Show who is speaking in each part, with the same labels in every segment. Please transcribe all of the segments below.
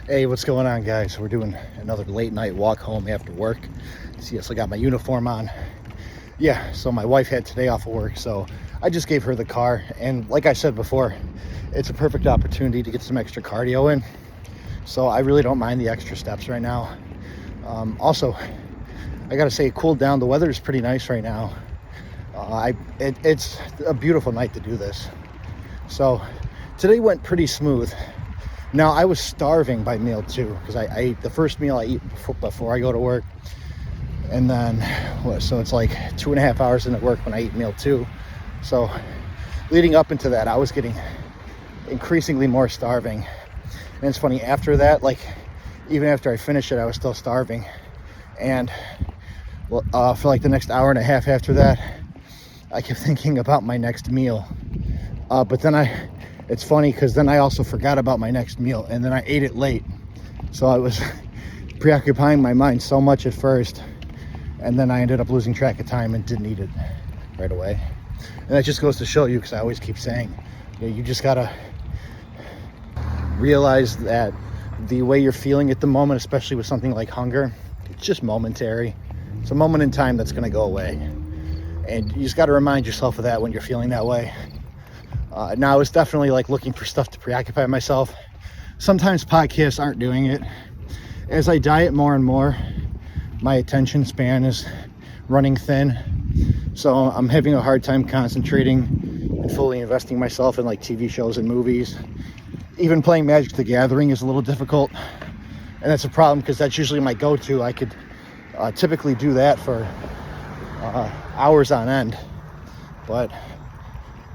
Speaker 1: Hey, what's going on, guys? We're doing another late night walk home after work. See, I still got my uniform on. Yeah, so my wife had today off of work, so I just gave her the car. And like I said before, it's a perfect opportunity to get some extra cardio in. So I really don't mind the extra steps right now. Also, I gotta say, it cooled down. The weather is pretty nice right now. It's a beautiful night to do this. So today went pretty smooth. Now, I was starving by meal two, because I ate the first meal I eat before I go to work. And then, so it's like 2.5 hours into work when I eat meal two. So leading up into that, I was getting increasingly more starving. And it's funny, after that, like, even after I finished it, I was still starving. And for like the next hour and a half after that, I kept thinking about my next meal. But then it's funny because then I also forgot about my next meal, and then I ate it late. So I was preoccupying my mind so much at first, and then I ended up losing track of time and didn't eat it right away. And that just goes to show you, because I always keep saying, you just gotta realize that the way you're feeling at the moment, especially with something like hunger, it's just momentary. It's a moment in time that's gonna go away. And you just gotta remind yourself of that when you're feeling that way. Now, it's definitely like looking for stuff to preoccupy myself. Sometimes podcasts aren't doing it. As I diet more and more, my attention span is running thin. So I'm having a hard time concentrating and fully investing myself in like TV shows and movies. Even playing Magic the Gathering is a little difficult. And that's a problem because that's usually my go-to. I could typically do that for hours on end. But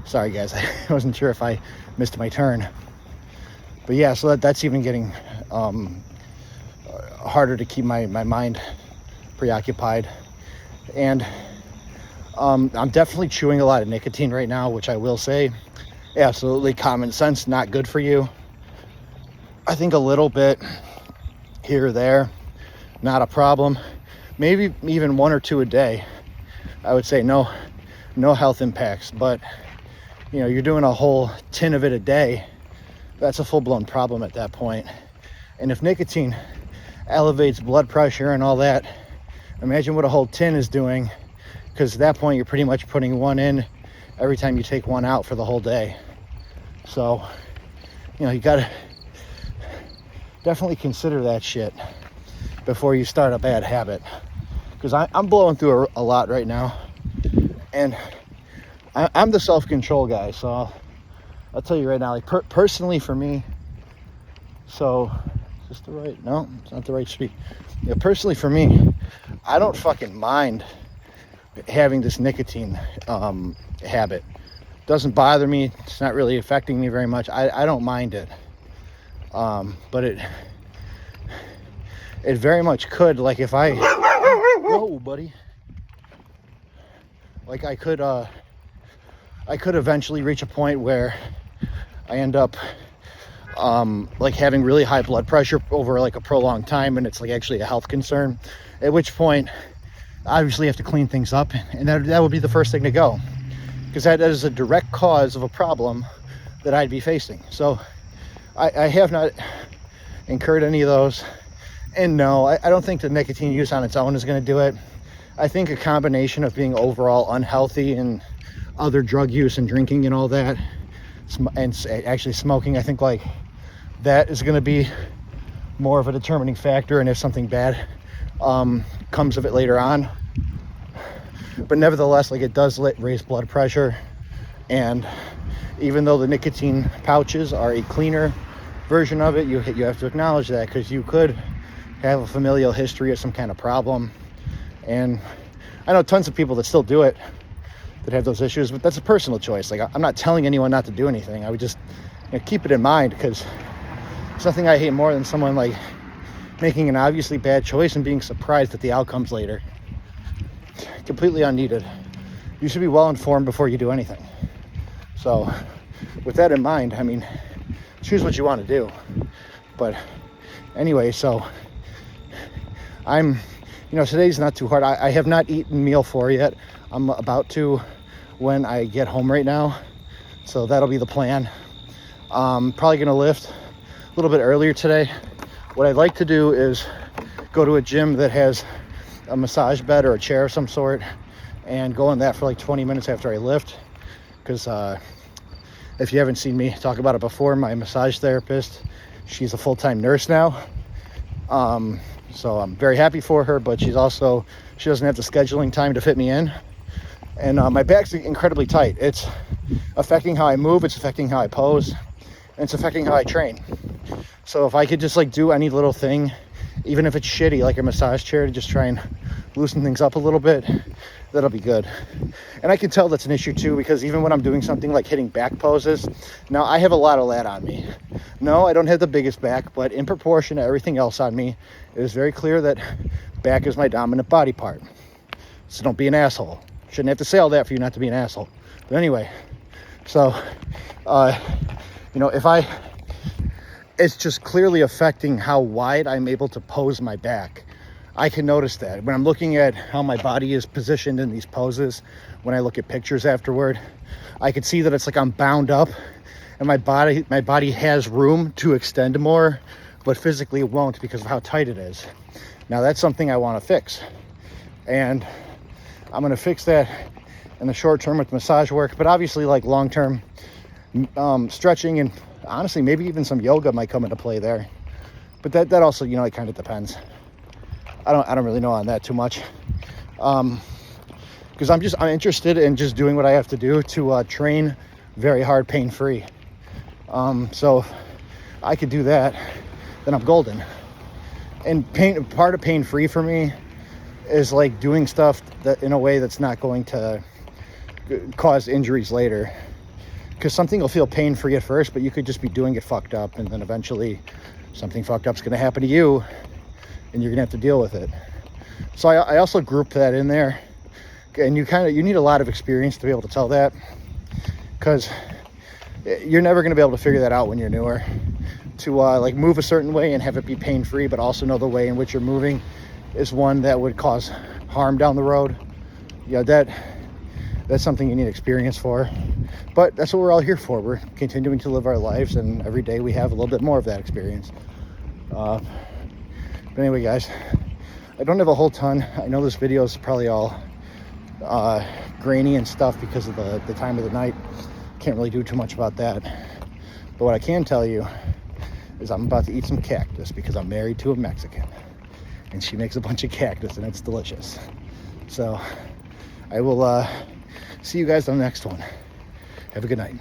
Speaker 1: sorry guys, I wasn't sure if I missed my turn. But yeah, so that's even getting harder to keep my mind preoccupied. And I'm definitely chewing a lot of nicotine right now, which I will say, absolutely common sense, not good for you. I think a little bit here or there, not a problem. Maybe even 1 or 2 a day. I would say no health impacts, but you're doing a whole tin of it a day. That's a full-blown problem at that point. And if nicotine elevates blood pressure and all that, imagine what a whole tin is doing, because at that point you're pretty much putting one in every time you take one out for the whole day. So you gotta definitely consider that shit before you start a bad habit, because I'm blowing through a lot right now, and I'm the self-control guy. So I'll tell you right now, like personally for me, so is this the right? No, it's not the right street. Yeah, personally for me, I don't fucking mind having this nicotine habit. Doesn't bother me. It's not really affecting me very much. I don't mind it. But it very much could, like if I, whoa buddy, like I could eventually reach a point where I end up like having really high blood pressure over like a prolonged time, and it's like actually a health concern, at which point obviously have to clean things up, and that would be the first thing to go, because that is a direct cause of a problem that I'd be facing. So I have not incurred any of those, and no, I don't think the nicotine use on its own is going to do it. I think a combination of being overall unhealthy and other drug use and drinking and all that, and actually smoking, I think like that is going to be more of a determining factor, and if something bad comes of it later on. But nevertheless, like, it does raise blood pressure, and even though the nicotine pouches are a cleaner version of it, you have to acknowledge that, because you could have a familial history of some kind of problem. And I know tons of people that still do it, that have those issues, but that's a personal choice. Like, I'm not telling anyone not to do anything. I would just keep it in mind, because there's nothing I hate more than someone like making an obviously bad choice and being surprised at the outcomes later. Completely unneeded. You should be well informed before you do anything. So with that in mind, I mean, choose what you want to do. But anyway, so today's not too hard. I have not eaten meal 4 yet. I'm about to when I get home right now. So that'll be the plan. Probably going to lift a little bit earlier today. What I'd like to do is go to a gym that has a massage bed or a chair of some sort and go in that for like 20 minutes after I lift. Because if you haven't seen me talk about it before, my massage therapist, she's a full-time nurse now. So I'm very happy for her, but she doesn't have the scheduling time to fit me in. And my back's incredibly tight. It's affecting how I move, it's affecting how I pose, and it's affecting how I train. So if I could just like do any little thing, even if it's shitty, like a massage chair, to just try and loosen things up a little bit, that'll be good. And I can tell that's an issue too, because even when I'm doing something like hitting back poses, now I have a lot of that on me. No, I don't have the biggest back, but in proportion to everything else on me, it is very clear that back is my dominant body part. So don't be an asshole. Shouldn't have to say all that for you not to be an asshole. But anyway, so, it's just clearly affecting how wide I'm able to pose my back. I can notice that when I'm looking at how my body is positioned in these poses. When I look at pictures afterward, I can see that it's like I'm bound up and my body has room to extend more, but physically it won't because of how tight it is. Now that's something I want to fix, and I'm going to fix that in the short term with massage work, but obviously like long term, stretching and honestly maybe even some yoga might come into play there. But that also, it kind of depends. I don't really know on that too much, because I'm interested in just doing what I have to do to train very hard, pain-free. So if I could do that, then I'm golden. And part of pain-free for me is like doing stuff that in a way that's not going to cause injuries later. Because something will feel pain-free at first, but you could just be doing it fucked up, and then eventually something fucked up is going to happen to you, and you're going to have to deal with it. So I also group that in there. And you need a lot of experience to be able to tell that, because you're never going to be able to figure that out when you're newer. To like move a certain way and have it be pain-free, but also know the way in which you're moving is one that would cause harm down the road. That's something you need experience for. But that's what we're all here for. We're continuing to live our lives, and every day we have a little bit more of that experience. But anyway, guys, I don't have a whole ton. I know this video is probably all grainy and stuff because of the time of the night. Can't really do too much about that. But what I can tell you is I'm about to eat some cactus because I'm married to a Mexican, and she makes a bunch of cactus and it's delicious. So I will see you guys on the next one. Have a good night.